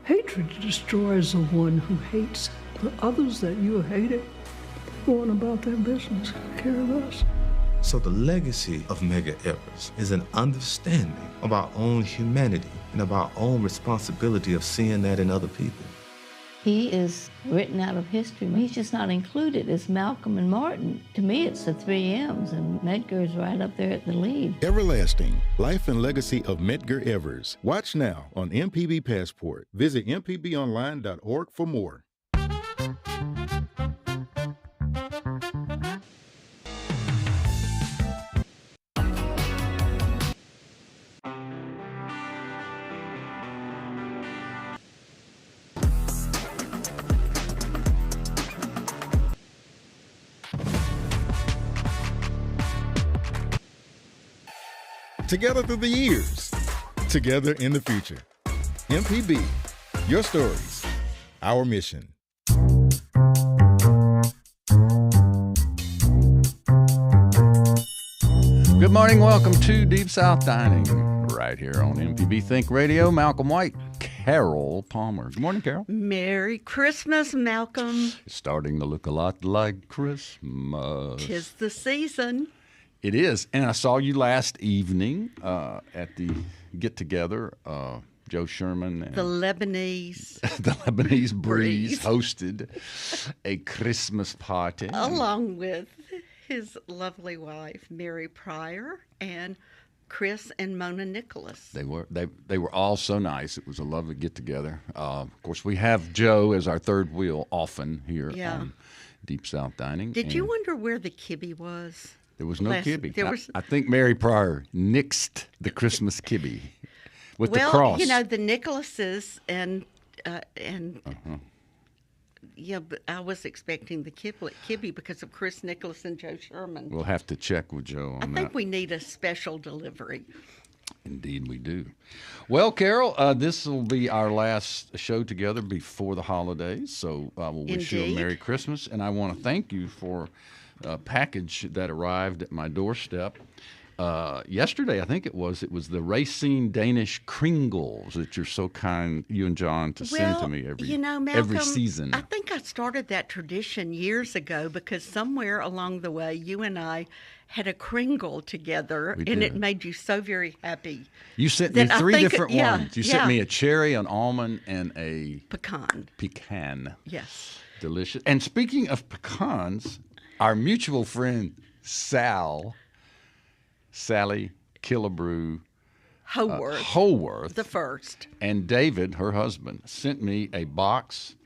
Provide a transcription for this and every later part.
Hatred destroys the one who hates. The others that you hated go on about their business. Care of us. So the legacy of Medgar Evers is an understanding of our own humanity and of our own responsibility of seeing that in other people. He is written out of history. He's just not included as Malcolm and Martin. To me, it's the 3 M's, and Medgar is right up there at the lead. Everlasting, Life and Legacy of Medgar Evers. Watch now on MPB Passport. Visit mpbonline.org for more. Together through the years, together in the future. MPB, your stories, our mission. Good morning, welcome to Deep South Dining, right here on MPB Think Radio. Malcolm White, Carol Palmer. Good morning, Carol. Merry Christmas, Malcolm. It's starting to look a lot like Christmas. 'Tis the season. It is, and I saw you last evening at the get-together. Joe Sherman and The Lebanese. the Lebanese Breeze hosted a Christmas party. Along with his lovely wife, Mary Pryor, and Chris and Mona Nicholas. They were all so nice. It was a lovely get-together. Of course, we have Joe as our third wheel often here on Deep South Dining. Did you wonder where the kibbe was? There was no kibbe. There was... I think Mary Pryor nixed the Christmas kibbe with the cross. Well, you know, the Nicholases and yeah, but I was expecting the kibbe because of Chris Nicholas and Joe Sherman. We'll have to check with Joe on that. I think we need a special delivery. Indeed we do. Well, Carol, this will be our last show together before the holidays, so we'll wish you a Merry Christmas, and I want to thank you for a package that arrived at my doorstep yesterday. I think it was the Racine Danish Kringles that you're so kind, you and John, to send to me Malcolm, every season. I think I started that tradition years ago because somewhere along the way, you and I had a Kringle together, and it made you so very happy. You sent me three different ones. You sent me a cherry, an almond, and a pecan. Yes. Delicious. And speaking of pecans, our mutual friend Sally Killebrew Howarth, the first, and David, her husband, sent me a box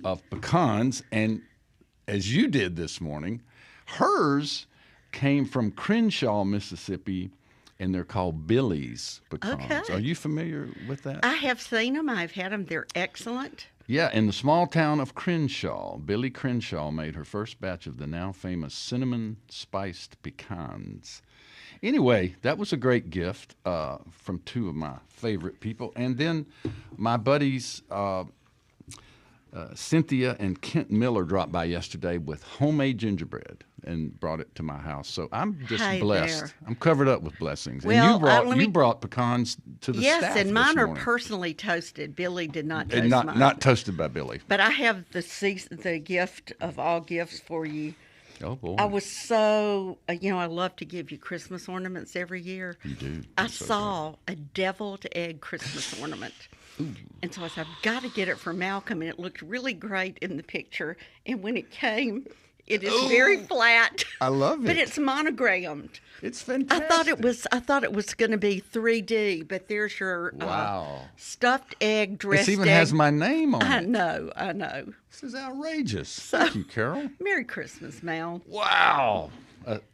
of pecans, and as you did this morning, hers came from Crenshaw, Mississippi, and they're called Billy's pecans. Okay. Are you familiar with that? I have seen them. I've had them. They're excellent. Yeah, in the small town of Crenshaw, Billy Crenshaw made her first batch of the now famous cinnamon-spiced pecans. Anyway, that was a great gift from two of my favorite people. And then my buddies Cynthia and Kent Miller dropped by yesterday with homemade gingerbread and brought it to my house. So I'm just blessed. There. I'm covered up with blessings. Well, and you brought pecans to the staff. Yes, and mine are morning. Personally toasted. Billy did not toast mine. Not toasted by Billy. But I have the gift of all gifts for you. Oh, boy. I was so, I love to give you Christmas ornaments every year. You do. I saw a deviled egg Christmas ornament. Ooh. And so I said, I've got to get it for Malcolm. And it looked really great in the picture. And when it came, it is very flat. I love it. But it's monogrammed. It's fantastic. I thought it was going to be 3D, but there's your stuffed egg dressed It even egg. has my name on it. I know. This is outrageous. Thank you, Carol. Merry Christmas, Mal. Wow.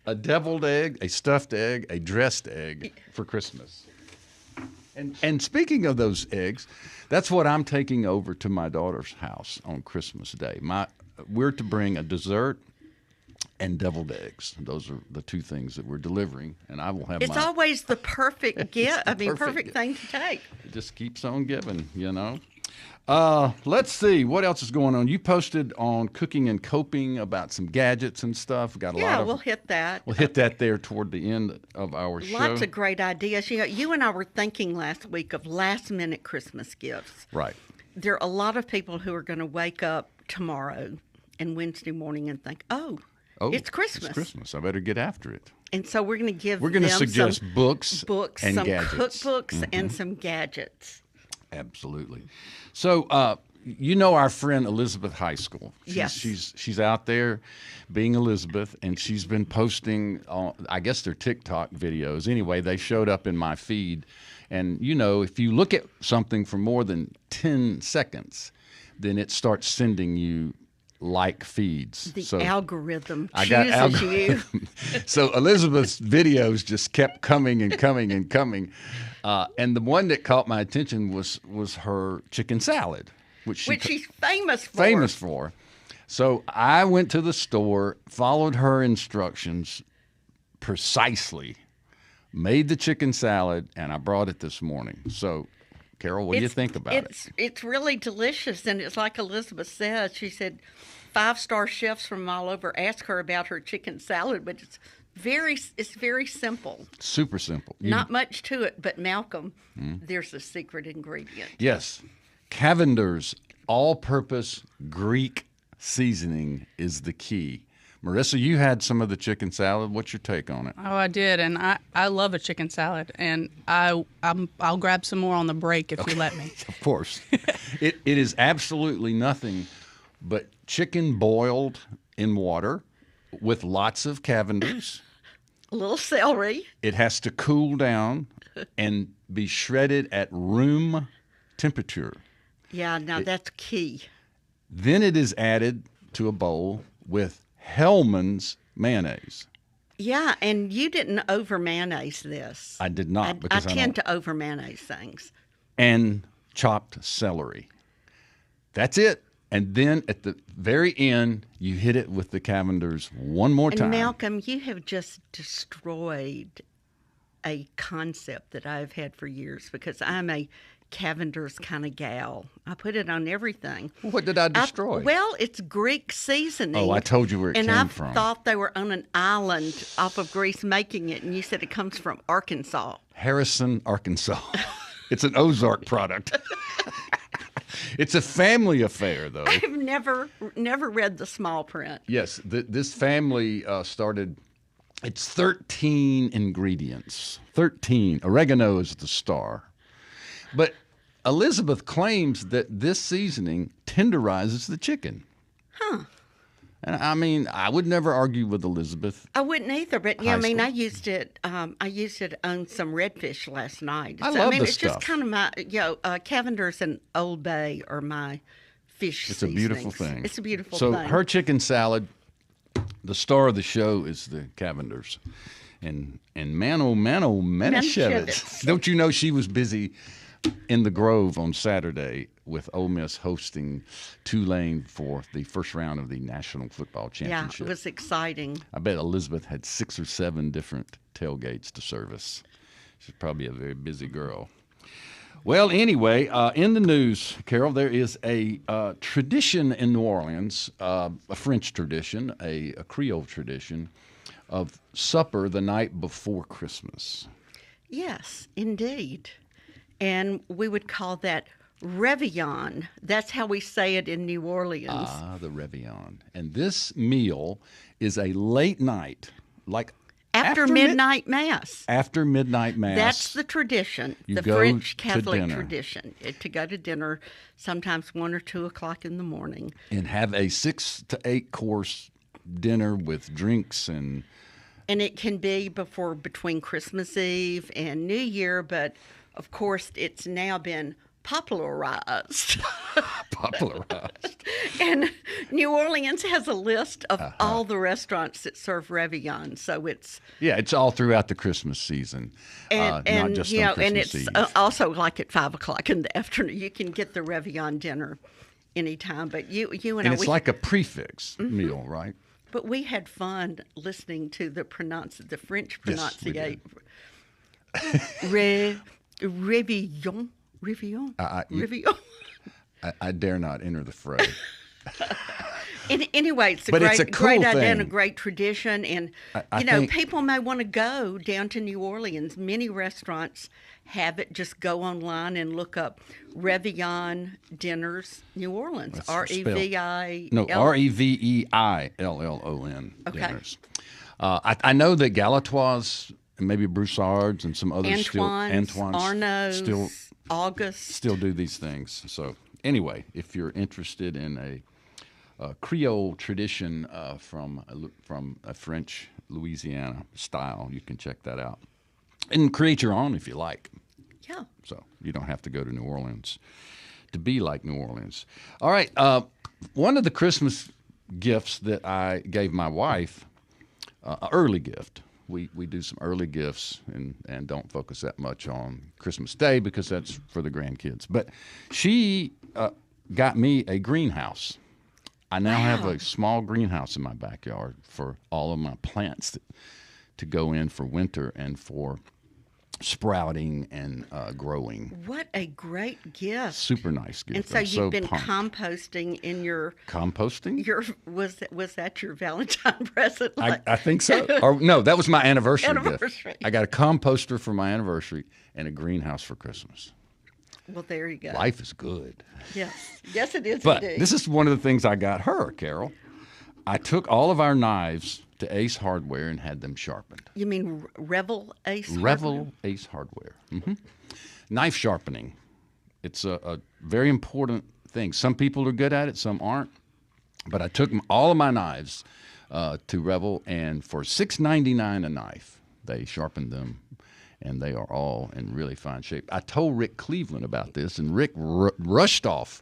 A deviled egg, a stuffed egg, a dressed egg for Christmas. And speaking of those eggs, that's what I'm taking over to my daughter's house on Christmas Day. We're to bring a dessert and deviled eggs. Those are the two things that we're delivering, and I will have It's always the perfect gift. Perfect thing to take. It just keeps on giving, Let's see. What else is going on? You posted on Cooking and Coping about some gadgets and stuff. We'll hit that. We'll hit that there toward the end of our show. Lots of great ideas. You and I were thinking last week of last-minute Christmas gifts. Right. there are a lot of people who are going to wake up tomorrow and Wednesday morning and think, oh, it's Christmas. It's Christmas. I better get after it. And so we're going to to suggest books and some gadgets. cookbooks, and some gadgets. Absolutely. So, you know our friend Elizabeth High School. She's out there being Elizabeth, and she's been posting, I guess they're TikTok videos. Anyway, they showed up in my feed. And, you know, if you look at something for more than 10 seconds, then it starts sending you like feeds. The algorithm chooses you. So Elizabeth's videos just kept coming and coming and coming. And the one that caught my attention was her chicken salad, which she's famous for. So I went to the store, followed her instructions precisely, made the chicken salad, and I brought it this morning. So, Carol, what do you think about it? It's really delicious, and it's like Elizabeth said. She said 5-star chefs from all over ask her about her chicken salad, but it's very simple. Super simple. Not much to it, but Malcolm, there's a secret ingredient. Yes. Cavender's all-purpose Greek seasoning is the key. Marissa, you had some of the chicken salad. What's your take on it? Oh, I did, and I love a chicken salad, and I'll grab some more on the break if you let me. Of course. It is absolutely nothing but chicken boiled in water with lots of Cavenders. A little celery. It has to cool down and be shredded at room temperature. Yeah, that's key. Then it is added to a bowl with Hellman's mayonnaise. Yeah, and you didn't over mayonnaise this. I did not. I tend to over mayonnaise things. And chopped celery. That's it. And then at the very end, you hit it with the Cavenders one more time. And Malcolm, you have just destroyed a concept that I've had for years because I'm a Cavenders kind of gal. I put it on everything. What did I destroy? Well, it's Greek seasoning. Oh, I told you where it came from. And I thought they were on an island off of Greece making it, and you said it comes from Arkansas. Harrison, Arkansas. It's an Ozark product. It's a family affair, though. I've never read the small print. Yes, this family started. It's 13 ingredients. 13. Oregano is the star. But Elizabeth claims that this seasoning tenderizes the chicken. Huh. And I mean, I would never argue with Elizabeth. I wouldn't either, but yeah, I mean, I used it. I used it on some redfish last night. I love it's stuff. Just kind of my, Cavenders and Old Bay are my fish. It's a beautiful thing. It's a beautiful thing. So her chicken salad, the star of the show is the Cavenders, and Mano Manischewitz. Don't you know she was busy in the Grove on Saturday with Ole Miss hosting Tulane for the first round of the National Football Championship. Yeah, it was exciting. I bet Elizabeth had 6 or 7 different tailgates to service. She's probably a very busy girl. Well, anyway, in the news, Carol, there is a tradition in New Orleans, a French tradition, a Creole tradition, of supper the night before Christmas. Yes, indeed. And we would call that Réveillon. That's how we say it in New Orleans. Ah, the Réveillon. And this meal is a late night, like after midnight mass. After midnight mass. That's the tradition, the French Catholic tradition, to go to dinner sometimes 1 or 2 o'clock in the morning. And have a 6 to 8 course dinner with drinks and it can be between Christmas Eve and New Year, but of course it's now been popularized. And New Orleans has a list of all the restaurants that serve Réveillon, so it's all throughout the Christmas season, and not just on Christmas and it's Eve. Also like at 5 o'clock in the afternoon. You can get the Réveillon dinner anytime, but you and it's like a prefix meal, right? But we had fun listening to the French pronunciation. Réveillon. Réveillon. I dare not enter the fray. Anyway, it's a great idea and a great tradition. And, you know, people may want to go down to New Orleans. Many restaurants have it. Just go online and look up Réveillon Dinners New Orleans. R-E-V-I-L. No, R-E-V-E-I-L-L-O-N dinners. I know that Galatoire's, maybe Broussard's, and some others Antoine's, Arnaud's, August still do these things. So anyway, if you're interested in a Creole tradition from a French Louisiana style, you can check that out and create your own if you like. Yeah. So you don't have to go to New Orleans to be like New Orleans. All right. One of the Christmas gifts that I gave my wife, an early gift. We do some early gifts and don't focus that much on Christmas Day because that's for the grandkids. But she got me a greenhouse. I now have a small greenhouse in my backyard for all of my plants to go in for winter and for sprouting and growing. What a great gift. Super nice gift. And so you've been composting in your... Composting? Was that your Valentine present? I think so. Or no, that was my anniversary gift. I got a composter for my anniversary and a greenhouse for Christmas. Well, there you go. Life is good. Yes. Yes, it is. But indeed. this is one of the things I got her, Carol. I took all of our knives to Ace Hardware and had them sharpened. You mean Revel Ace Hardware? Revel Ace Hardware. Mm-hmm. Knife sharpening. It's a very important thing. Some people are good at it, some aren't. But I took all of my knives to Revel, and for $6.99 a knife, they sharpened them, and they are all in really fine shape. I told Rick Cleveland about this, and Rick rushed off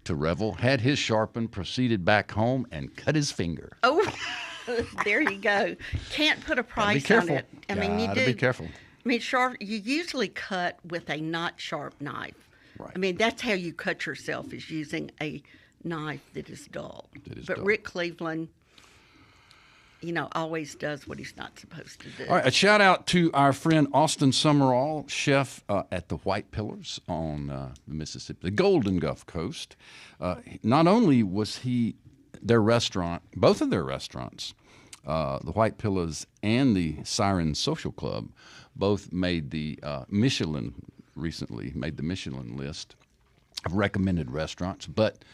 to Revel, had his sharpened, proceeded back home, and cut his finger. Oh, there you go. Can't put a price on it. I mean, you do. Be careful. I mean, sharp. You usually cut with a not sharp knife. Right. I mean, that's how you cut yourself, is using a knife that is dull. But Rick Cleveland, you know, always does what he's not supposed to do. All right, a shout out to our friend Austin Summerall, chef at the White Pillars on the Mississippi, the Golden Gulf Coast. Not only was he their restaurant, both of their restaurants, the White Pillars and the Siren Social Club, both made the Michelin list of recommended restaurants. But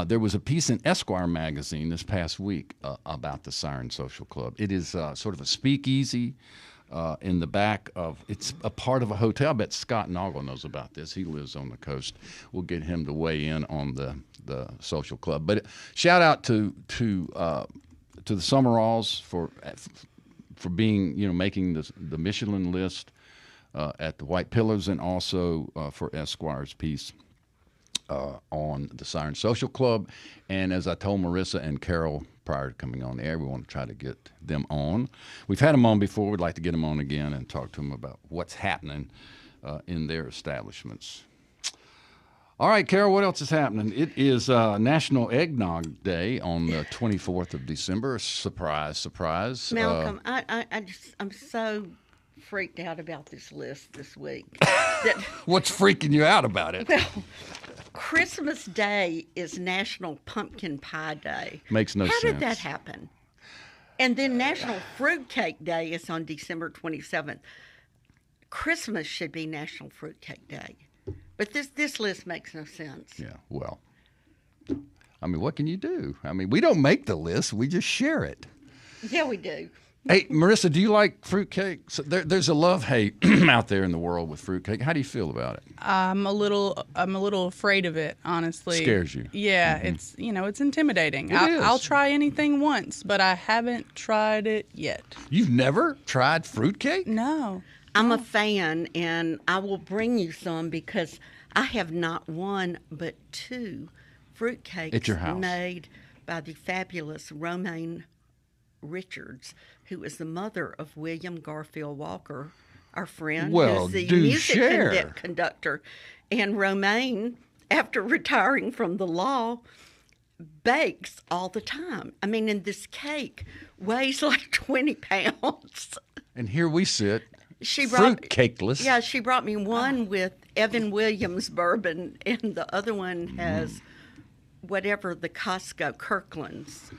there was a piece in Esquire magazine this past week about the Siren Social Club. It is sort of a speakeasy in the back of, it's a part of a hotel. I bet Scott Noggle knows about this. He lives on the coast. We'll get him to weigh in on the social club. But shout out to the Summeralls for being, you know, making the Michelin list at the White Pillars, and also for Esquire's piece on the Siren Social Club. And as I told Marissa and Carol prior to coming on the air, we want to try to get them on. We've had them on before. We'd like to get them on again and talk to them about what's happening in their establishments. All right, Carol, what else is happening? It is National Eggnog Day on the 24th of December. Surprise, surprise. Malcolm, I'm so freaked out about this list this week. What's freaking you out about it? Well, Christmas Day is National Pumpkin Pie Day. Makes no sense. How did that happen? And then National Fruitcake Day is on December 27th. Christmas should be National Fruitcake Day. But this list makes no sense. Yeah, well, I mean, what can you do? I mean, we don't make the list. We just share it. Yeah, we do. Hey, Marissa, do you like fruitcake? So there's a love-hate out there in the world with fruitcake. How do you feel about it? I'm a little afraid of it, honestly. Scares you? Yeah, it's intimidating. Is. I'll try anything once, but I haven't tried it yet. You've never tried fruitcake? No. I'm a fan, and I will bring you some because I have not one but two fruitcakes at your house made by the fabulous Romaine Richards, who is the mother of William Garfield Walker, our friend, who's the music conductor. And Romaine, after retiring from the law, bakes all the time. I mean, and this cake weighs like 20 pounds. And here we sit, fruitcakeless. Yeah, she brought me one with Evan Williams bourbon, and the other one has whatever the Costco Kirkland's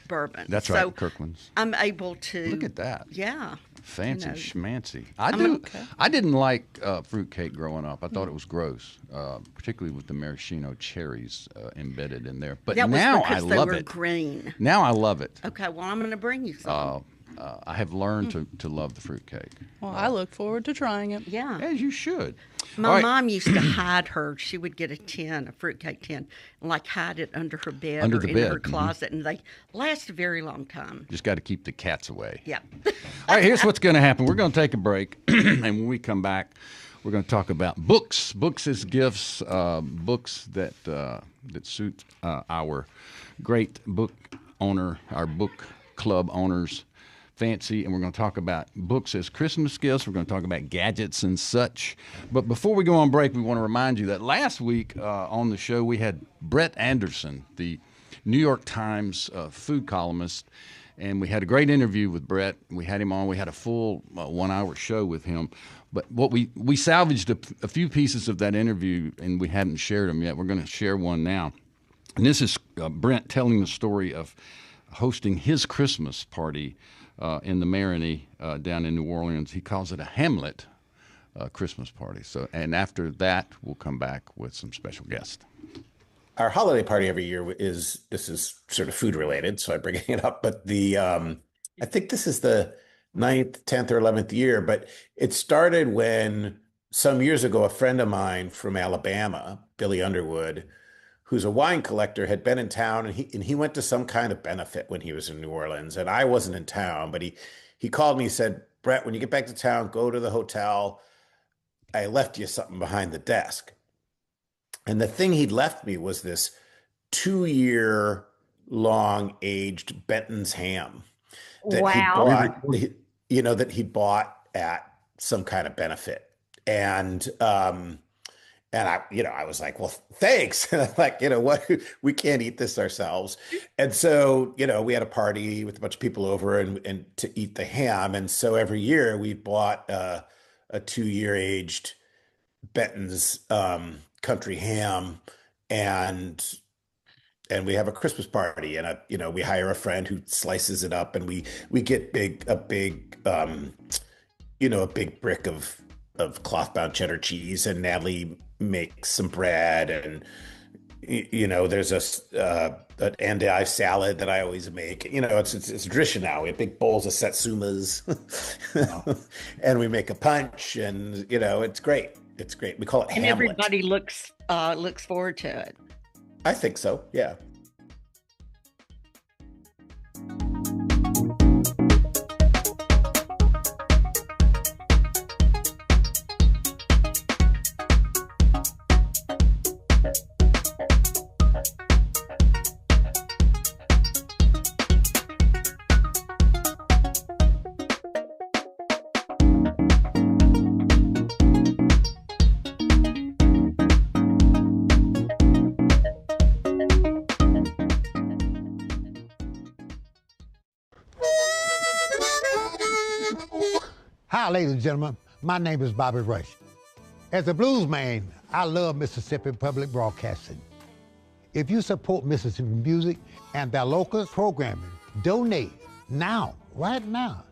bourbon. That's right, Kirkland's. I'm able to look at that. Yeah. Fancy schmancy. I didn't like fruitcake growing up. I thought it was gross, particularly with the maraschino cherries embedded in there. But now I love it. They were green. Now I love it. Okay, well, I'm going to bring you some. I have learned to love the fruitcake. Well, I look forward to trying it. Yeah. As you should. My mom used to hide her. She would get a fruitcake tin, and like hide it under her bed or in her closet, and they last a very long time. Just got to keep the cats away. Yeah. All right, here's what's going to happen. We're going to take a break, and when we come back, we're going to talk about books. Books as gifts, books that suit our great book owner, our book club owners fancy, and we're going to talk about books as Christmas gifts. We're going to talk about gadgets and such. But before we go on break, we want to remind you that last week on the show we had Brett Anderson, the New York Times food columnist, and we had a great interview with Brett. We had him on. We had a full 1 hour show with him. But what we salvaged a few pieces of that interview, and we hadn't shared them yet. We're going to share one now. And this is Brent telling the story of hosting his Christmas party in the Marigny down in New Orleans. He calls it a Hamlet Christmas party. So, and after that, we'll come back with some special guests. Our holiday party every year this is sort of food related, so I'm bringing it up. But I think this is the 9th, 10th, or 11th year. But it started when some years ago, a friend of mine from Alabama, Billy Underwood, who's a wine collector, had been in town, and he went to some kind of benefit when he was in New Orleans, and I wasn't in town, but he called me. He said, "Brett, when you get back to town, go to the hotel. I left you something behind the desk." And the thing he'd left me was this 2-year long aged Benton's ham that he bought at some kind of benefit, and I was like, well, thanks. Like, what, we can't eat this ourselves. And so, we had a party with a bunch of people over and to eat the ham. And so every year we bought a 2-year aged Benton's country ham, and we have a Christmas party, and we hire a friend who slices it up, and we get a big brick of cloth-bound cheddar cheese, and Natalie makes some bread, and there's an andouille salad that I always make. It's a tradition now. We have big bowls of satsumas, and we make a punch, and it's great. It's great. We call it Hamlet. And everybody looks forward to it. I think so. Yeah. Hi, ladies and gentlemen. My name is Bobby Rush. As a blues man, I love Mississippi Public Broadcasting. If you support Mississippi music and their local programming, donate now, right now,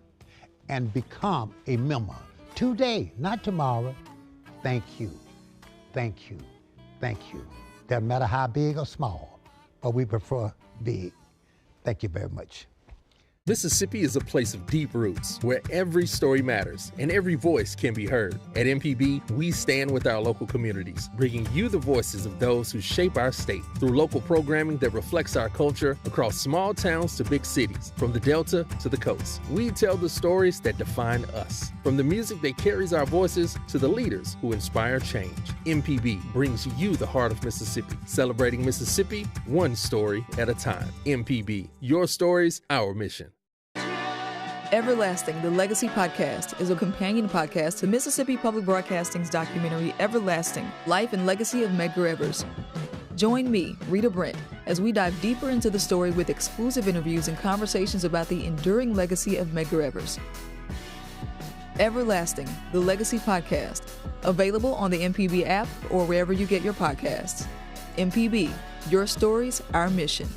and become a member today, not tomorrow. Thank you, thank you, thank you. Doesn't matter how big or small, but we prefer big. Thank you very much. Mississippi is a place of deep roots where every story matters and every voice can be heard. At MPB, we stand with our local communities, bringing you the voices of those who shape our state through local programming that reflects our culture across small towns to big cities, from the Delta to the coast. We tell the stories that define us, from the music that carries our voices to the leaders who inspire change. MPB brings you the heart of Mississippi, celebrating Mississippi one story at a time. MPB, your stories, our mission. Everlasting, the Legacy Podcast, is a companion podcast to Mississippi Public Broadcasting's documentary Everlasting, Life and Legacy of Medgar Evers. Join me, Rita Brent, as we dive deeper into the story with exclusive interviews and conversations about the enduring legacy of Medgar Evers. Everlasting, the Legacy Podcast, available on the MPB app or wherever you get your podcasts. MPB, Your stories, our mission.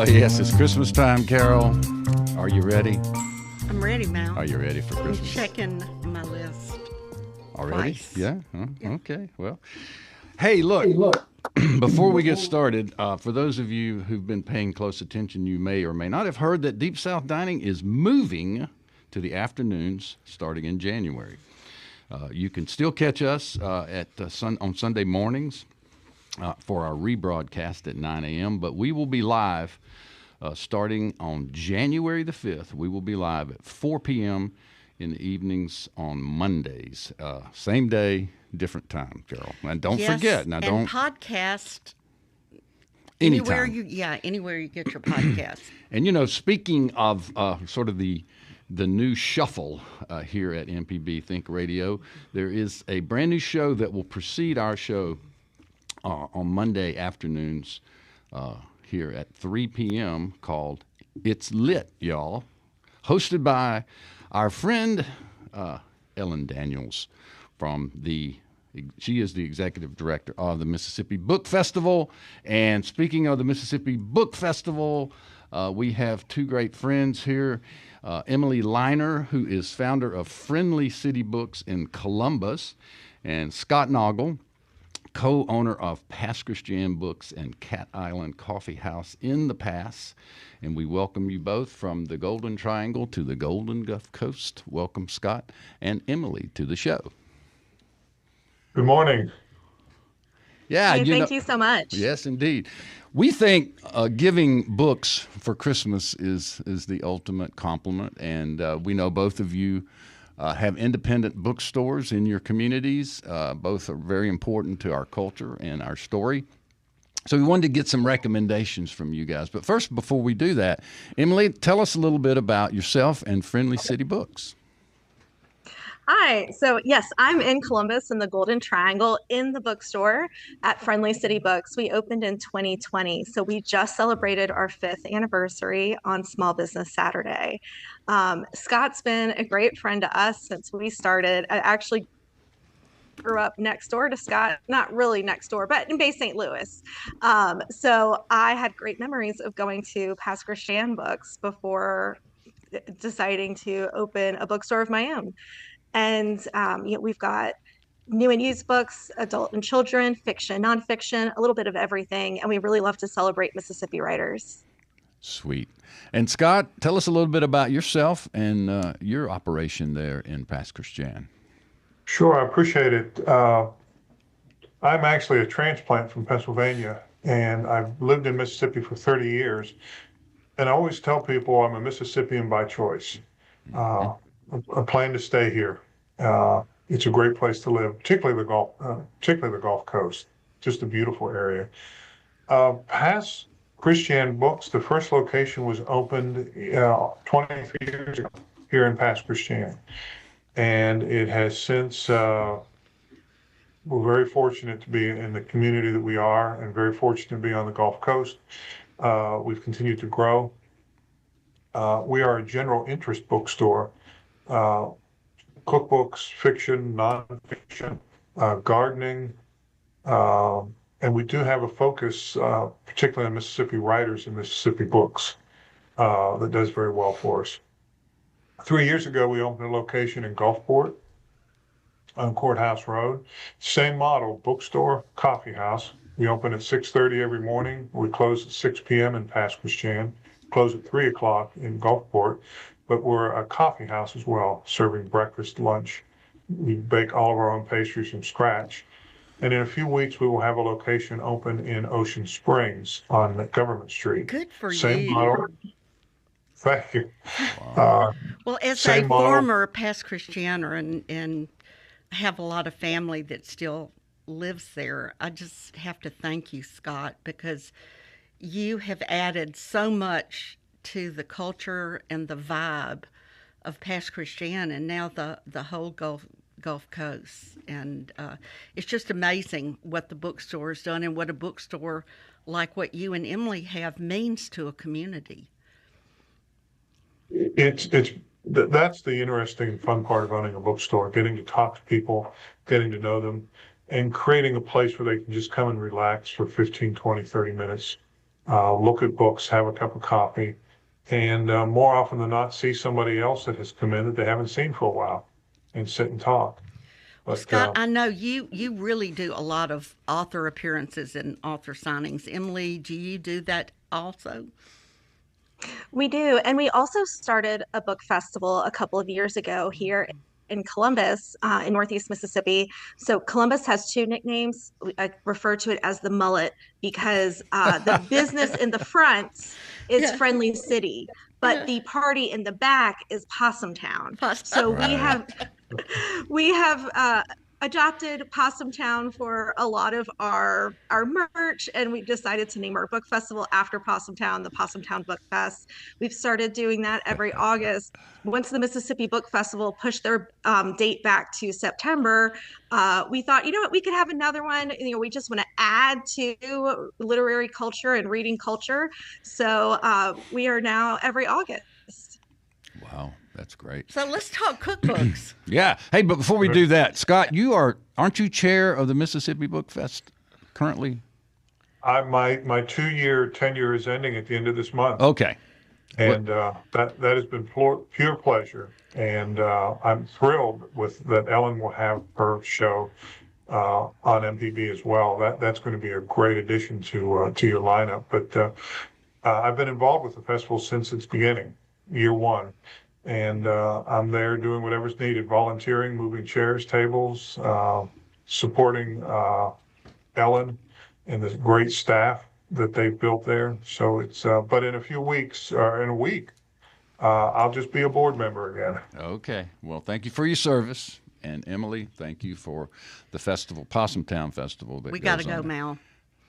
Yes, it's Christmas time, Carol. Are you ready? I'm ready, Mal. Are you ready for Christmas? I'm checking my list. Already? Twice. Yeah? Okay. Well, hey, look. Before we get started, for those of you who've been paying close attention, you may or may not have heard that Deep South Dining is moving to the afternoons starting in January. You can still catch us on Sunday mornings for our rebroadcast at 9 a.m., but we will be live starting on January the 5th. We will be live at 4 p.m. in the evenings on Mondays. Same day, different time, Carol. And don't forget. Now, don't podcast anytime. Anywhere you get your podcast. And, speaking of sort of the new shuffle here at MPB Think Radio, there is a brand new show that will precede our show on Monday afternoons here at 3 p.m. called It's Lit, y'all, hosted by our friend Ellen Daniels she is the executive director of the Mississippi Book Festival. And speaking of the Mississippi Book Festival, we have two great friends here. Emily Liner, who is founder of Friendly City Books in Columbus, and Scott Noggle, co-owner of Pass Christian Books and Cat Island Coffee House in the Pass. And we welcome you both from the Golden Triangle to the Golden Gulf Coast. Welcome, Scott and Emily, to the show. Good morning. Yeah, thank you so much. Yes, indeed. We think giving books for Christmas is the ultimate compliment, and we know both of you have independent bookstores in your communities. Both are very important to our culture and our story. So we wanted to get some recommendations from you guys. But first, before we do that, Emily, tell us a little bit about yourself and Friendly City Books. Hi. So yes, I'm in Columbus in the Golden Triangle in the bookstore at Friendly City Books. We opened in 2020. So we just celebrated our 5th anniversary on Small Business Saturday. Scott's been a great friend to us since we started. I actually grew up next door to Scott, not really next door, but in Bay St. Louis. So I had great memories of going to Pass Christian Books before deciding to open a bookstore of my own. And we've got new and used books, adult and children, fiction, nonfiction, a little bit of everything. And we really love to celebrate Mississippi writers. Sweet. And Scott, tell us a little bit about yourself and your operation there in Pass Christian. Sure, I appreciate it. I'm actually a transplant from Pennsylvania, and I've lived in Mississippi for 30 years. And I always tell people I'm a Mississippian by choice. I plan to stay here. It's a great place to live, particularly the Gulf Coast. Just a beautiful area. Pass Christian Books, the first location was opened 23 years ago here in Pass Christian. And it has since, we're very fortunate to be in the community that we are and very fortunate to be on the Gulf Coast. We've continued to grow. We are a general interest bookstore. Cookbooks, fiction, nonfiction, gardening, and we do have a focus, particularly on Mississippi writers and Mississippi books, that does very well for us. 3 years ago, we opened a location in Gulfport on Courthouse Road. Same model, bookstore, coffee house. We open at 6:30 every morning. We close at 6 p.m. in Pass Christian, close at 3 o'clock in Gulfport. But we're a coffee house as well, serving breakfast, lunch. We bake all of our own pastries from scratch. And in a few weeks, we will have a location open in Ocean Springs on Government Street. Good for you. Same model. Thank you. Wow. Well, as a former Pass Christianer and have a lot of family that still lives there, I just have to thank you, Scott, because you have added so much to the culture and the vibe of past Christian and now the whole Gulf Coast. And it's just amazing what the bookstore has done and what a bookstore like what you and Emily have means to a community. That's the interesting, fun part of owning a bookstore, getting to talk to people, getting to know them, and creating a place where they can just come and relax for 15, 20, 30 minutes, look at books, have a cup of coffee, and more often than not, see somebody else that has come in that they haven't seen for a while and sit and talk. Well, Scott, I know you really do a lot of author appearances and author signings. Emily, do you do that also? We do. And we also started a book festival a couple of years ago here in Columbus, in Northeast Mississippi. So Columbus has two nicknames. I refer to it as the mullet because the business in the front is Friendly City, but the party in the back is Possum Town. So we have adopted Possum Town for a lot of our merch, and we decided to name our book festival after Possum Town, the Possum Town Book Fest. We've started doing that every August. Once the Mississippi Book Festival pushed their date back to September, we thought, you know what, we could have another one. You know, we just want to add to literary culture and reading culture. So we are now every August. Wow. That's great. So let's talk cookbooks. Yeah. Hey, but before we do that, Scott, aren't you chair of the Mississippi Book Fest currently? My 2-year tenure is ending at the end of this month. Okay. And that has been pure pleasure. And I'm thrilled that Ellen will have her show on MPB as well. That's going to be a great addition to your lineup. But I've been involved with the festival since its beginning, year one. And I'm there doing whatever's needed, volunteering, moving chairs, tables, supporting Ellen and the great staff that they've built there. So it's, but in a week, I'll just be a board member again. Okay. Well, thank you for your service. And Emily, thank you for the festival, Possum Town Festival. We got to go, Mal.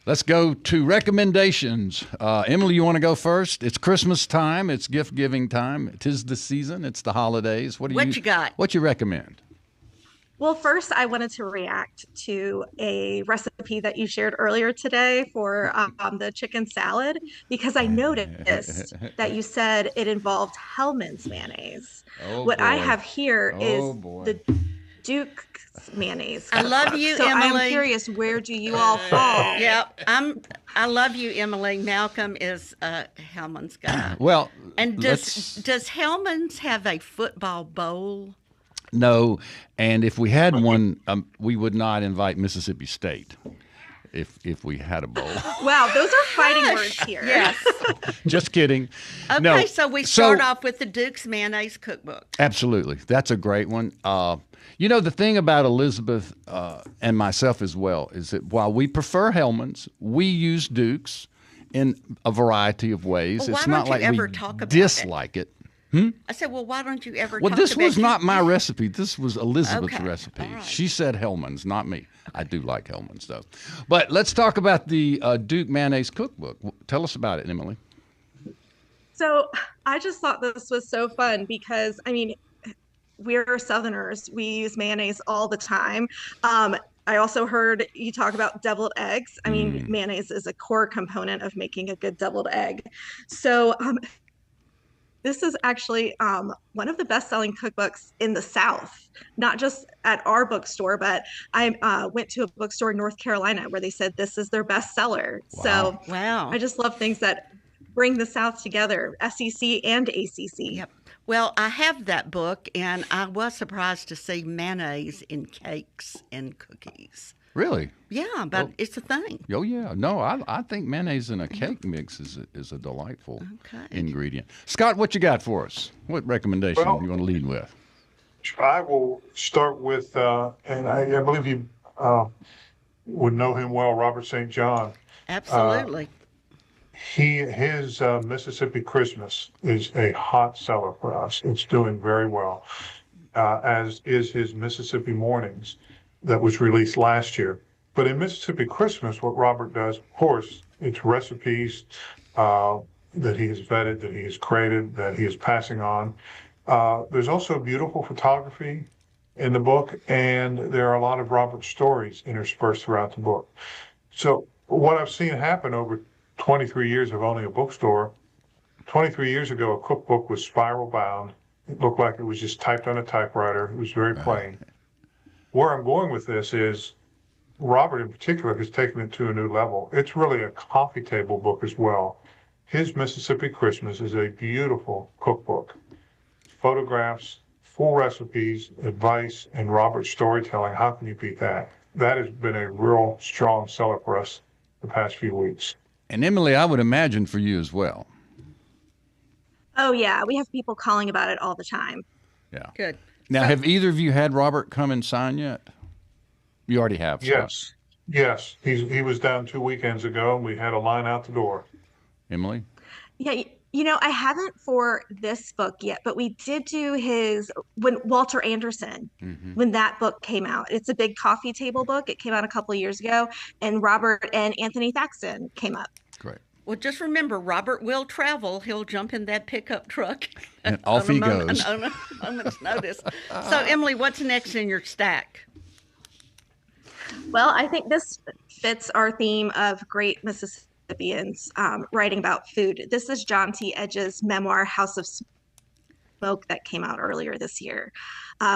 Let's go to recommendations. Emily, you want to go first? It's Christmas time. It's gift-giving time. 'Tis the season. It's the holidays. What you got? What you recommend? Well, first, I wanted to react to a recipe that you shared earlier today for the chicken salad, because I noticed that you said it involved Hellmann's mayonnaise. What I have here is the Duke's mayonnaise. I love you, so Emily. I'm curious, where do you all fall? Yep, I love you, Emily. Malcolm is Hellmann's guy. Well, and does Hellmann's have a football bowl? No, and if we had one, we would not invite Mississippi State. If we had a bowl. Wow, those are fighting words here. Yes. Just kidding. Okay, no. So we start off with the Duke's Mayonnaise Cookbook. Absolutely. That's a great one. You know, the thing about Elizabeth and myself as well is that while we prefer Hellmann's, we use Duke's in a variety of ways. Well, it's not like we dislike it. I said, well, why don't you ever talk about it? Well, this was not my recipe. This was Elizabeth's recipe. Right. She said Hellmann's, not me. I do like Hellmann's, though. But let's talk about the Duke Mayonnaise Cookbook. Tell us about it, Emily. So I just thought this was so fun because, I mean, we're Southerners. We use mayonnaise all the time. I also heard you talk about deviled eggs. I mean, mayonnaise is a core component of making a good deviled egg. So this is actually one of the best-selling cookbooks in the South, not just at our bookstore, but I went to a bookstore in North Carolina where they said this is their bestseller. Wow. So wow. I just love things that bring the South together, SEC and ACC. Yep. Well, I have that book, and I was surprised to see mayonnaise in cakes and cookies. Really? Yeah, but it's a thing. Oh, yeah. No, I think mayonnaise in a cake mix is a delightful ingredient. Scott, what you got for us? What recommendation you want to lead with? I will start with, and I believe you would know him well, Robert St. John. Absolutely. His Mississippi Christmas is a hot seller for us. It's doing very well, as is his Mississippi Mornings that was released last year. But in Mississippi Christmas, what Robert does, of course, it's recipes, that he has vetted, that he has created, that he is passing on. There's also beautiful photography in the book, and there are a lot of Robert's stories interspersed throughout the book. So what I've seen happen over 23 years of owning a bookstore, 23 years ago, a cookbook was spiral bound. It looked like it was just typed on a typewriter. It was very plain. Where I'm going with this is Robert in particular has taken it to a new level. It's really a coffee table book as well. His Mississippi Christmas is a beautiful cookbook. Photographs, full recipes, advice, and Robert's storytelling. How can you beat that? That has been a real strong seller for us the past few weeks. And Emily, I would imagine for you as well. Oh, yeah. We have people calling about it all the time. Yeah. Good. Now, have either of you had Robert come and sign yet? You already have. Yes. Yes. He was down 2 weekends ago, and we had a line out the door. Emily? Yeah. You know, I haven't for this book yet, but we did do when Walter Anderson, when that book came out. It's a big coffee table book. It came out a couple of years ago, and Robert and Anthony Thaxton came up. Great. Well, just remember, Robert will travel. He'll jump in that pickup truck. And off he goes. On a moment's notice. So, Emily, what's next in your stack? Well, I think this fits our theme of great Mississippians writing about food. This is John T. Edge's memoir, House of Smoke, that came out earlier this year.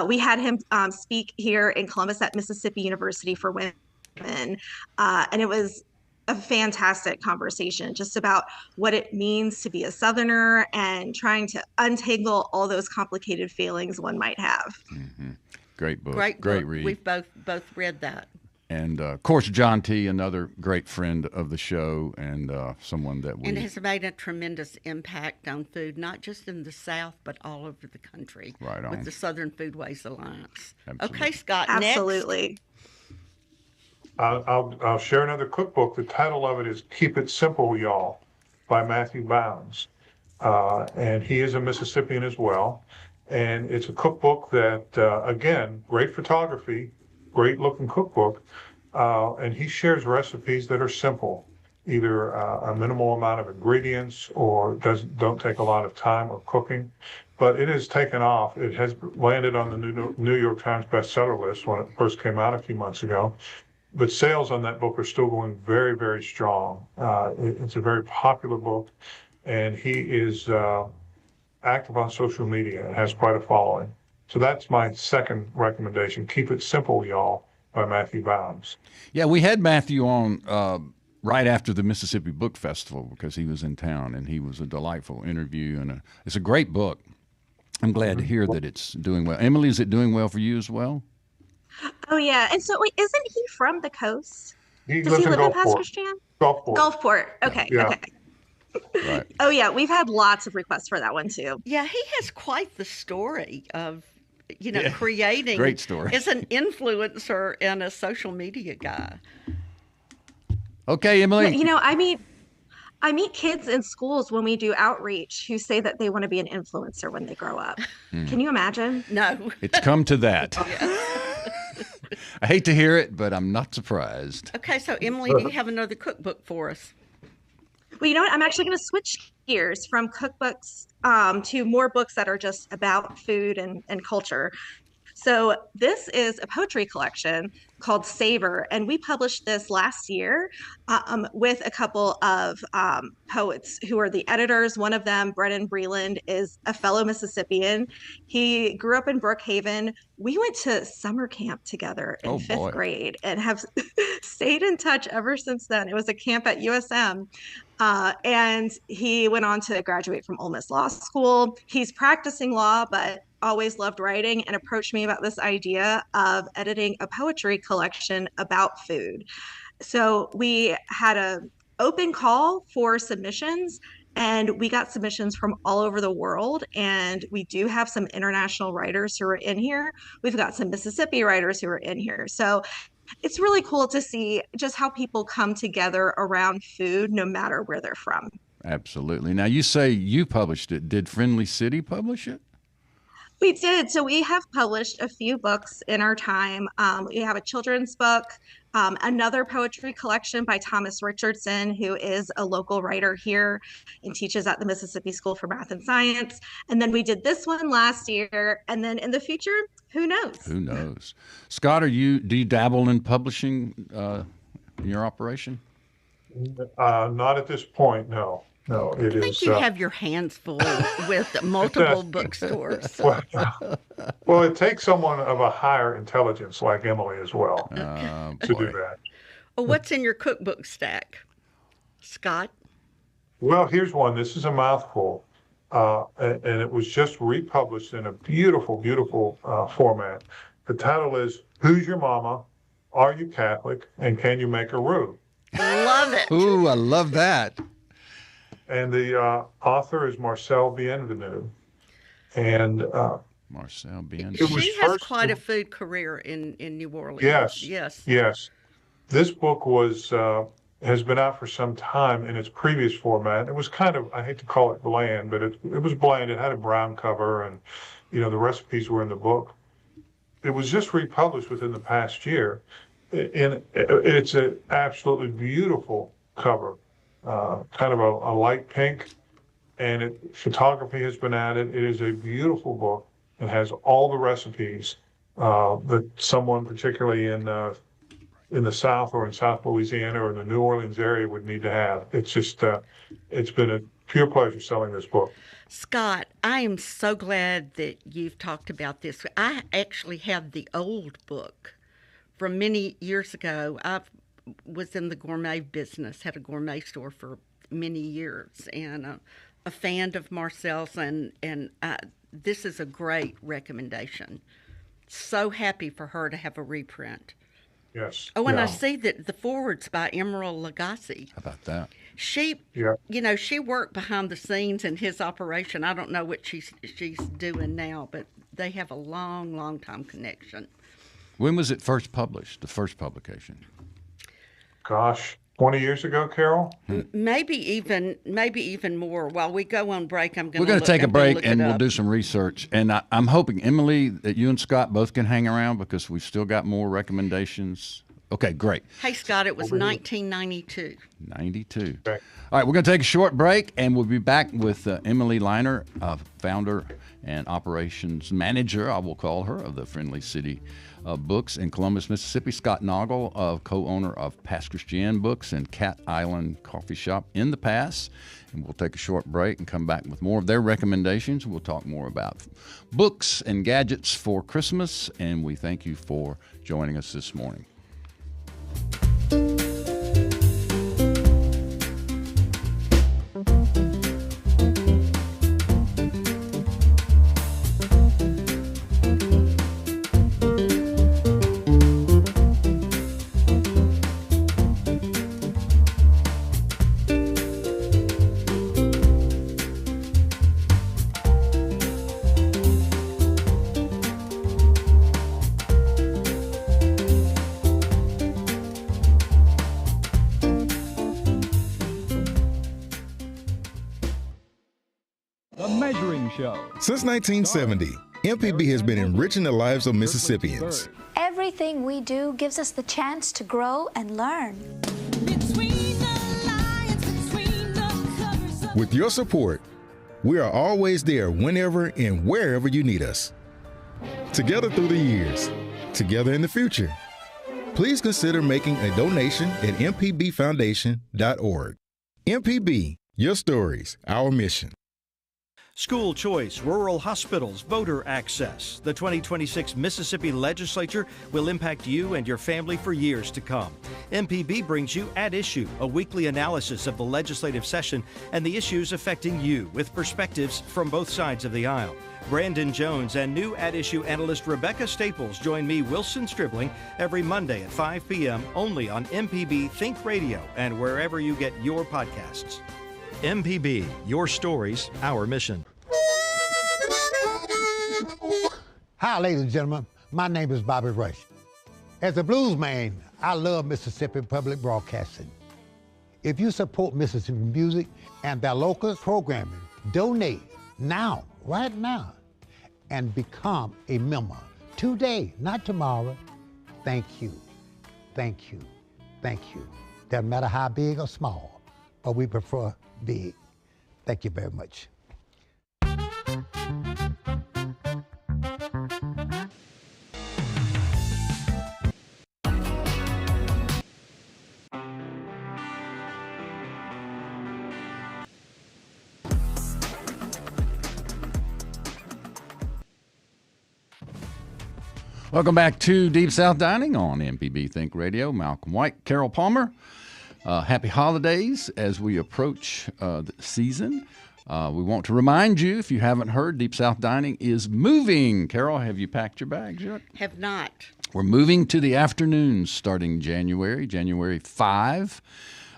We had him speak here in Columbus at Mississippi University for Women, and it was a fantastic conversation just about what it means to be a Southerner and trying to untangle all those complicated feelings one might have. Great book. Great book. Read. We've both read that. And, of course, John T., another great friend of the show and someone that we... And has made a tremendous impact on food, not just in the South, but all over the country. Right on. With the Southern Foodways Alliance. Absolutely. Okay, Scott, Absolutely. Next. I'll share another cookbook. The title of it is Keep It Simple, Y'all, by Matthew Bounds. And he is a Mississippian as well. And it's a cookbook that, again, great photography, great looking cookbook. And he shares recipes that are simple, either a minimal amount of ingredients or don't take a lot of time or cooking. But it has taken off. It has landed on the New York Times bestseller list when it first came out a few months ago. But sales on that book are still going very, very strong. It's a very popular book, and he is active on social media and has quite a following. So that's my second recommendation. Keep It Simple, Y'all, by Matthew Bounds. Yeah, we had Matthew on right after the Mississippi Book Festival because he was in town, and he was a delightful interview, and it's a great book. I'm glad to hear that it's doing well. Emily, is it doing well for you as well? Oh, yeah. And so, wait, isn't he from the coast? Does he live in Pastor Stan? Gulfport. Gulfport. Okay. Yeah. Okay. Right. Oh, yeah. We've had lots of requests for that one, too. Yeah, he has quite the story of, creating. Great story. As an influencer and a social media guy. Okay, Emily. Yeah, I meet kids in schools when we do outreach who say that they want to be an influencer when they grow up. Can you imagine? No. It's come to that. I hate to hear it, but I'm not surprised. Okay, so Emily, do you have another cookbook for us? Well, you know what? I'm actually going to switch gears from cookbooks to more books that are just about food and culture. So this is a poetry collection called Savor, and we published this last year with a couple of poets who are the editors. One of them, Brennan Breland, is a fellow Mississippian. He grew up in Brookhaven. We went to summer camp together in fifth grade and have stayed in touch ever since then. It was a camp at USM. And he went on to graduate from Ole Miss Law School. He's practicing law, but always loved writing, and approached me about this idea of editing a poetry collection about food. So we had an open call for submissions, and we got submissions from all over the world. And we do have some international writers who are in here. We've got some Mississippi writers who are in here. So it's really cool to see just how people come together around food, no matter where they're from. Absolutely. Now, you say you published it. Did Friendly City publish it? We did. So we have published a few books in our time. We have a children's book. Another poetry collection by Thomas Richardson, who is a local writer here and teaches at the Mississippi School for Math and Science. And then we did this one last year. And then in the future, who knows? Who knows? Scott, do you dabble in publishing in your operation? Not at this point, no. No, it is. I think you have your hands full with multiple bookstores. Well, it takes someone of a higher intelligence like Emily as well to do that. Well, what's in your cookbook stack, Scott? Well, here's one. This is a mouthful, and it was just republished in a beautiful, beautiful format. The title is "Who's Your Mama? Are You Catholic? And Can You Make a Roux?" Love it. Ooh, I love that. And the author is Marcel Bienvenu. And Marcel Bienvenu. She has quite a food career in New Orleans. Yes. This book has been out for some time in its previous format. It was kind of, I hate to call it bland, but it was bland. It had a brown cover, and the recipes were in the book. It was just republished within the past year, and it's an absolutely beautiful cover. Kind of a light pink, and photography has been added. It is a beautiful book. It has all the recipes that someone, particularly in the South or in South Louisiana or in the New Orleans area, would need to have. It's just, it's been a pure pleasure selling this book. Scott, I am so glad that you've talked about this. I actually have the old book from many years ago. I was in the gourmet business, had a gourmet store for many years, and a fan of Marcel's, and this is a great recommendation. So happy for her to have a reprint. Yes. Oh, and I see that the foreword's by Emerald Lagasse. How about that? She, she worked behind the scenes in his operation. I don't know what she's doing now, but they have a long, long time connection. When was it first published, the first publication? Gosh, 20 years ago, Carol? Maybe even more. While we go on break, we're going to take a break and we'll do some research. And I'm hoping, Emily, that you and Scott both can hang around because we've still got more recommendations. Okay, great. Hey, Scott, it was 1992. 92. Okay. All right, we're going to take a short break, and we'll be back with Emily Liner, founder and operations manager, I will call her, of the Friendly City Books in Columbus, Mississippi. Scott Noggle, co-owner of Pass Christian Books and Cat Island Coffee Shop in the Pass. And we'll take a short break and come back with more of their recommendations. We'll talk more about books and gadgets for Christmas, and we thank you for joining us this morning. Since 1970, MPB has been enriching the lives of Mississippians. Everything we do gives us the chance to grow and learn. With your support, we are always there whenever and wherever you need us. Together through the years, together in the future. Please consider making a donation at mpbfoundation.org. MPB, your stories, our mission. School choice, rural hospitals, voter access. The 2026 Mississippi Legislature will impact you and your family for years to come. MPB brings you At Issue, a weekly analysis of the legislative session and the issues affecting you with perspectives from both sides of the aisle. Brandon Jones and new At Issue analyst Rebecca Staples join me, Wilson Stribling, every Monday at 5 p.m. only on MPB Think Radio and wherever you get your podcasts. MPB, your stories, our mission. Hi, ladies and gentlemen. My name is Bobby Rush. As a blues man, I love Mississippi Public Broadcasting. If you support Mississippi music and their local programming, donate now, right now, and become a member today, not tomorrow. Thank you. thank you. Thank you. Doesn't matter how big or small, but we prefer big. Thank you very much. Welcome back to Deep South Dining on MPB Think Radio. Malcolm White, Carol Palmer. Happy holidays as we approach the season. We want to remind you, if you haven't heard, Deep South Dining is moving. Carol, have you packed your bags yet? Have not. We're moving to the afternoons starting January 5.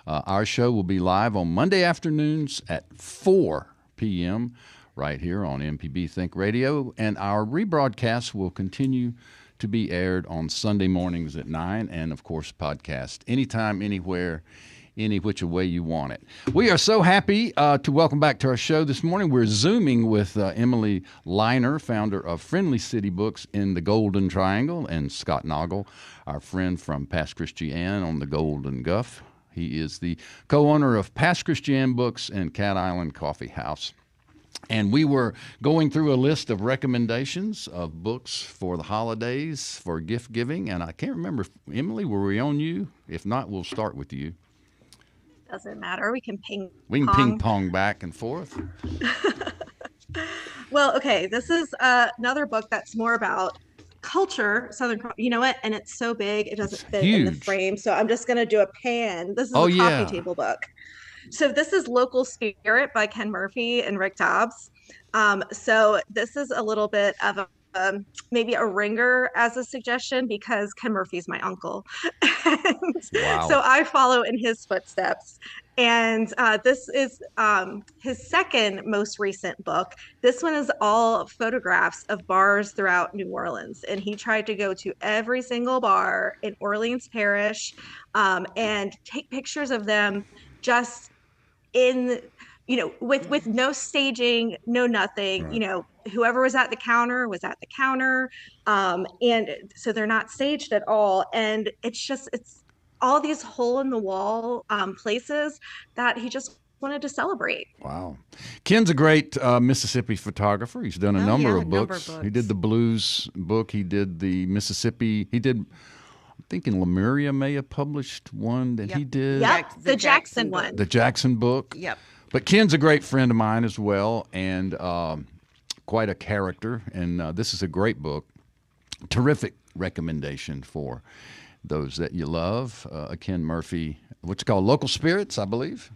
Our show will be live on Monday afternoons at 4 p.m. right here on MPB Think Radio. And our rebroadcast will continue to be aired on Sunday mornings at 9, and, of course, podcast anytime, anywhere, any which way you want it. We are so happy to welcome back to our show this morning. We're Zooming with Emily Liner, founder of Friendly City Books in the Golden Triangle, and Scott Noggle, our friend from Pass Christian on the Golden Guff. He is the co-owner of Pass Christian Books and Cat Island Coffee House. And we were going through a list of recommendations of books for the holidays, for gift giving. And I can't remember, Emily, were we on you? If not, we'll start with you. Doesn't matter. We can ping pong back and forth. Well, okay. This is another book that's more about culture, you know what? And it's so big, it doesn't fit in the frame. So I'm just going to do a pan. This is a coffee table book. So this is Local Spirit by Ken Murphy and Rick Dobbs. So this is a little bit of maybe a ringer as a suggestion because Ken Murphy's my uncle. Wow. So I follow in his footsteps. And this is his second most recent book. This one is all photographs of bars throughout New Orleans. And he tried to go to every single bar in Orleans Parish and take pictures of them just in, with no staging, no nothing, right. Whoever was at the counter was at the counter. And so they're not staged at all. And it's all these hole in the wall places that he just wanted to celebrate. Wow. Ken's a great Mississippi photographer. He's done a number of books. He did the blues book. He did the Mississippi. He did, I'm thinking Lemuria may have published one that he did. Yep, the Jackson one. The Jackson book. Yep. But Ken's a great friend of mine as well, and quite a character. And this is a great book. Terrific recommendation for those that you love. Ken Murphy, what's it called? Local Spirits, I believe.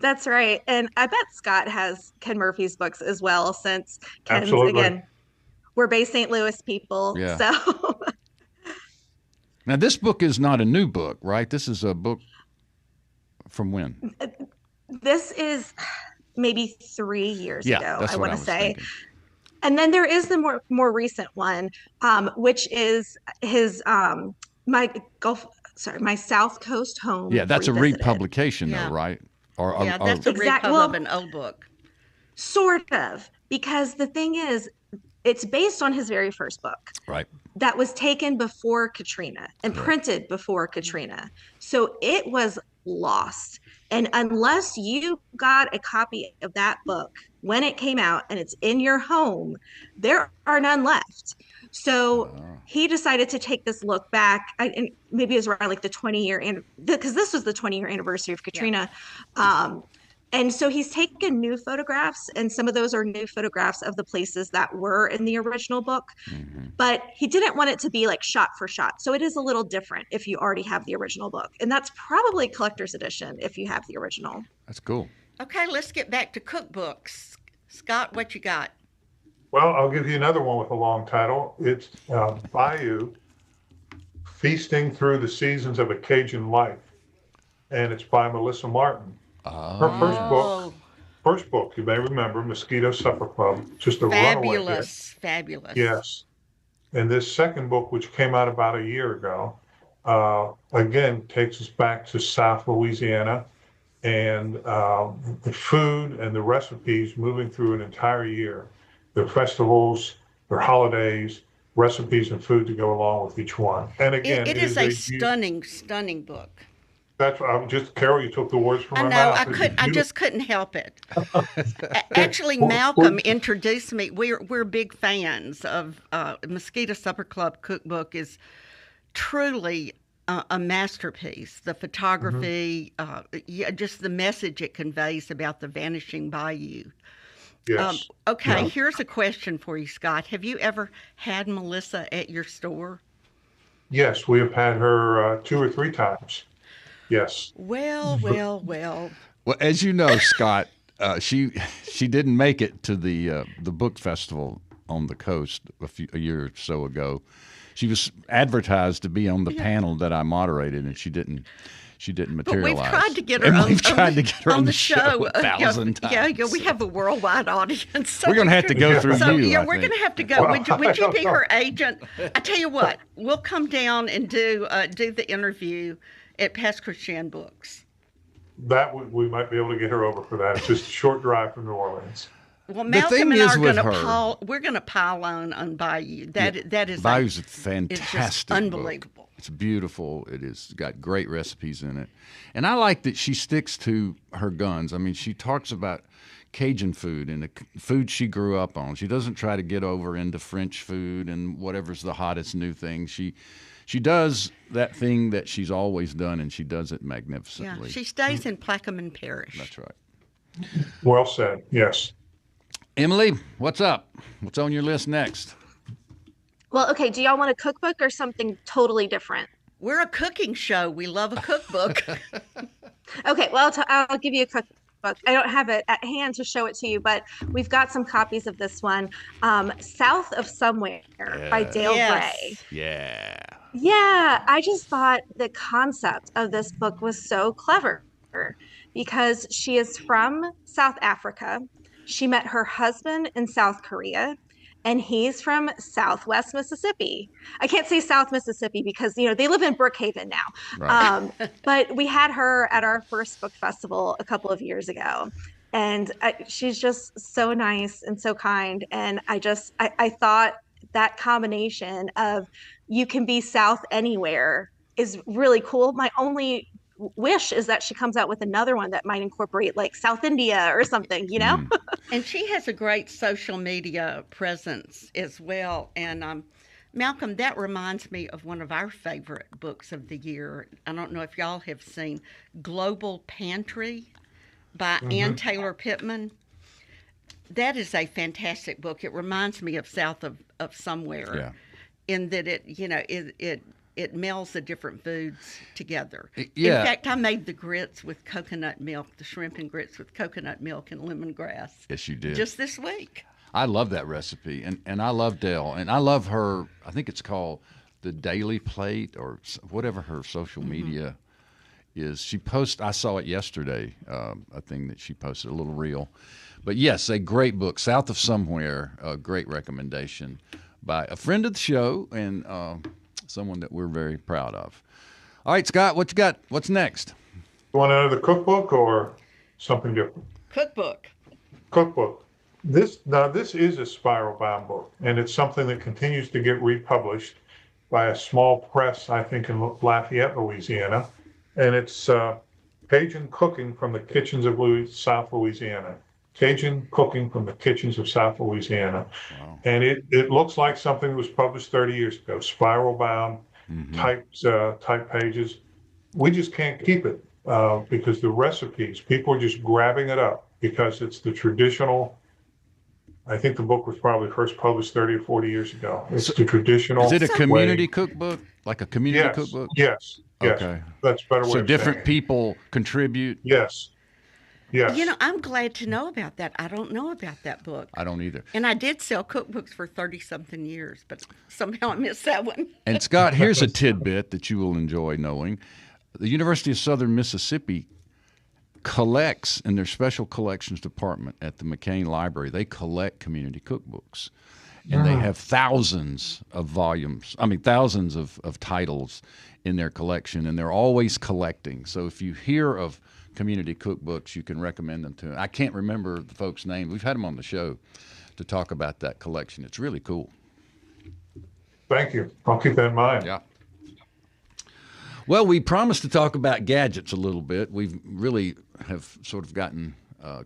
That's right. And I bet Scott has Ken Murphy's books as well, since Ken's, Absolutely. Again, we're Bay St. Louis people. Yeah. So now, this book is not a new book, right? This is a book from when? This is maybe 3 years ago, that's I what want to say. Thinking. And then there is the more recent one, which is his my South Coast Home. Yeah, that's Revisited. a republication, though, right? That's a repub of an old book. Sort of, because the thing is, it's based on his very first book. Right. That was taken before Katrina and printed before Katrina. So it was lost. And unless you got a copy of that book when it came out and it's in your home, there are none left. So he decided to take this look back, and maybe it was around like the 20-year, because this was the 20-year anniversary of Katrina. Yeah. And so he's taken new photographs, and some of those are new photographs of the places that were in the original book. Mm-hmm. But he didn't want it to be like shot for shot. So it is a little different if you already have the original book. And that's probably collector's edition if you have the original. That's cool. Okay, let's get back to cookbooks. Scott, what you got? Well, I'll give you another one with a long title. It's Bayou, Feasting Through the Seasons of a Cajun Life. And it's by Melissa Martin. Her first book, you may remember, Mosquito Supper Club, just a runaway hit. Fabulous. Yes. And this second book, which came out about a year ago, again, takes us back to South Louisiana and the food and the recipes moving through an entire year. Their festivals, their holidays, recipes and food to go along with each one. And again, it is a stunning book. That's Carol, you took the words from my mouth. I just couldn't help it. Actually, Malcolm introduced me. We're big fans of Mosquito Supper Club Cookbook. Is truly a masterpiece. The photography, just the message it conveys about the vanishing bayou. Yes. Okay, here's a question for you, Scott. Have you ever had Melissa at your store? Yes, we have had her 2 or 3 times. Yes. Well. Well, as you know, Scott, she didn't make it to the book festival on the coast a year or so ago. She was advertised to be on the panel that I moderated, and she didn't materialize. But we've tried to get her on the show 1,000 times. Yeah, we have a worldwide audience. So we're going to have to go through you. Yeah, we're going to have to go. Would you be her agent? I tell you what, we'll come down and do the interview at Pascrochan Books. We might be able to get her over for that. It's just a short drive from New Orleans. Well, Malcolm and I are going to we're going to pile on Bayou. That is Bayou's a fantastic it's just unbelievable. Book. It's beautiful. It is got great recipes in it, and I like that she sticks to her guns. I mean, she talks about Cajun food and the food she grew up on. She doesn't try to get over into French food and whatever's the hottest new thing. She does that thing that she's always done, and she does it magnificently. Yeah, she stays in Plaquemine Parish. That's right. Well said. Yes. Emily, what's up? What's on your list next? Well, okay, do y'all want a cookbook or something totally different? We're a cooking show. We love a cookbook. Okay, well, I'll give you a cookbook. I don't have it at hand to show it to you, but we've got some copies of this one. South of Somewhere by Dale Gray. Yeah. Yeah, I just thought the concept of this book was so clever because she is from South Africa. She met her husband in South Korea, and he's from Southwest Mississippi. I can't say South Mississippi because, they live in Brookhaven now. Right. But we had her at our first book festival a couple of years ago. And she's just so nice and so kind. And I thought that combination of you can be South anywhere is really cool. My only wish is that she comes out with another one that might incorporate like South India or something, And she has a great social media presence as well. And Malcolm, that reminds me of one of our favorite books of the year. I don't know if y'all have seen Global Pantry by Ann Taylor Pittman. That is a fantastic book. It reminds me of South of Somewhere in that it melds the different foods together. Yeah. In fact, I made the grits with coconut milk, the shrimp and grits with coconut milk and lemongrass. Yes, you did. Just this week. I love that recipe, and I love Dale, and I love her. I think it's called the Daily Plate or whatever her social media is. She posts. I saw it yesterday. A thing that she posted, a little reel. But yes, a great book, South of Somewhere. A great recommendation by a friend of the show and someone that we're very proud of. All right, Scott, what you got? What's next? You want another cookbook or something different? Cookbook. This is a spiral bound book, and it's something that continues to get republished by a small press, I think, in Lafayette, Louisiana. And it's Cajun Cooking from the Kitchens of South Louisiana. Cajun Cooking from the Kitchens of South Louisiana. Wow. And it looks like something that was published 30 years ago, spiral bound, type pages. We just can't keep it because the recipes, people are just grabbing it up because it's the traditional. I think the book was probably first published 30 or 40 years ago. It's the traditional. Is it a community cookbook? Like a community cookbook? Yes. Okay. That's a better way so of different saying people contribute? Yes. I'm glad to know about that. I don't know about that book. I don't either. And I did sell cookbooks for 30-something years, but somehow I missed that one. And Scott, here's a tidbit that you will enjoy knowing. The University of Southern Mississippi collects in their special collections department at the McCain Library, they collect community cookbooks. And they have thousands of thousands of titles in their collection, and they're always collecting. So if you hear of community cookbooks, you can recommend them to. I can't remember the folks' name. We've had them on the show to talk about that collection. It's really cool. Thank you. I'll keep that in mind. Yeah. Well, we promised to talk about gadgets a little bit. We really have sort of gotten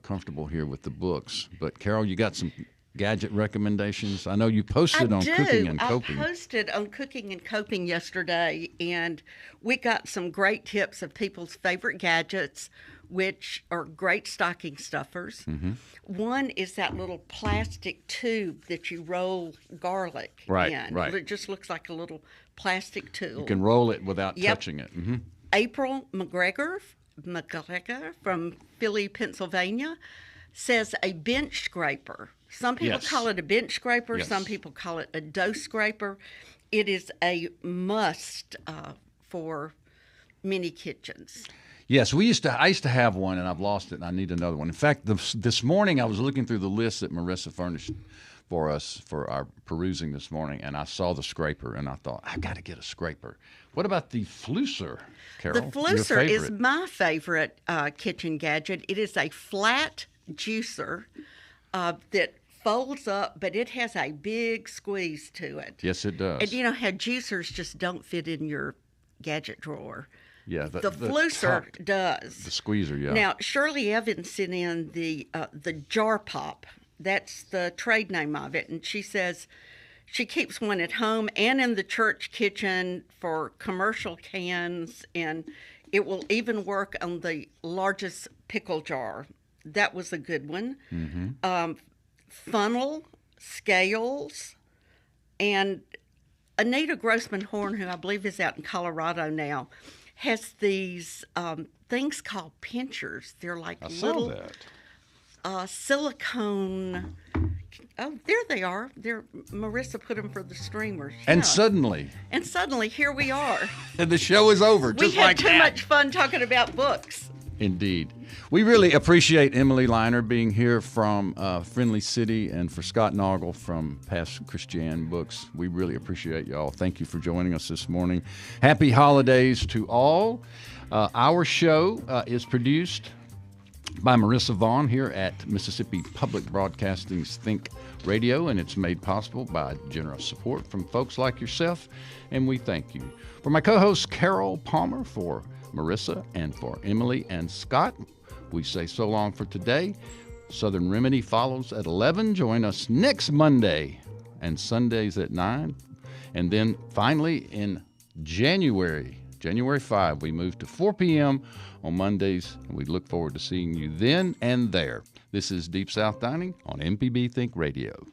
comfortable here with the books. But, Carol, you got some gadget recommendations? I know you posted on Cooking and Coping. I posted on Cooking and Coping yesterday, and we got some great tips of people's favorite gadgets, which are great stocking stuffers. Mm-hmm. One is that little plastic tube that you roll garlic in. Right. It just looks like a little plastic tube. You can roll it without touching it. Mm-hmm. April McGregor from Philly, Pennsylvania, says a bench scraper. Some people call it a bench scraper. Yes. Some people call it a dough scraper. It is a must for many kitchens. Yes, I used to have one, and I've lost it, and I need another one. In fact, this morning I was looking through the list that Marissa furnished for us for our perusing this morning, and I saw the scraper, and I thought, I've got to get a scraper. What about the Flusser, Carol? The Flusser is my favorite kitchen gadget. It is a flat juicer that folds up, but it has a big squeeze to it. Yes, it does. And you know how juicers just don't fit in your gadget drawer. Yeah, the Flusser does. The squeezer, yeah. Now, Shirley Evans sent in the Jar Pop. That's the trade name of it, and she says she keeps one at home and in the church kitchen for commercial cans, and it will even work on the largest pickle jar. That was a good one. Mm-hmm. Funnel, scales, and Anita Grossman-Horn, who I believe is out in Colorado now, has these things called pinchers. They're like little silicone. Oh, there they are. Marissa put them for the streamers. And suddenly, here we are. And the show is over. We had too much fun talking about books. Indeed. We really appreciate Emily Liner being here from Friendly City, and for Scott Noggle from Past Christian Books. We really appreciate y'all. Thank you for joining us this morning. Happy holidays to all. Our show is produced by Marissa Vaughn here at Mississippi Public Broadcasting's Think Radio, and it's made possible by generous support from folks like yourself, and we thank you. For my co-host Carol Palmer, for Marissa, and for Emily and Scott, we say so long for today. Southern Remedy follows at 11. Join us next Monday and Sundays at 9. And then finally in January 5, we move to 4 p.m. on Mondays, and we look forward to seeing you then and there. This is Deep South Dining on MPB Think Radio.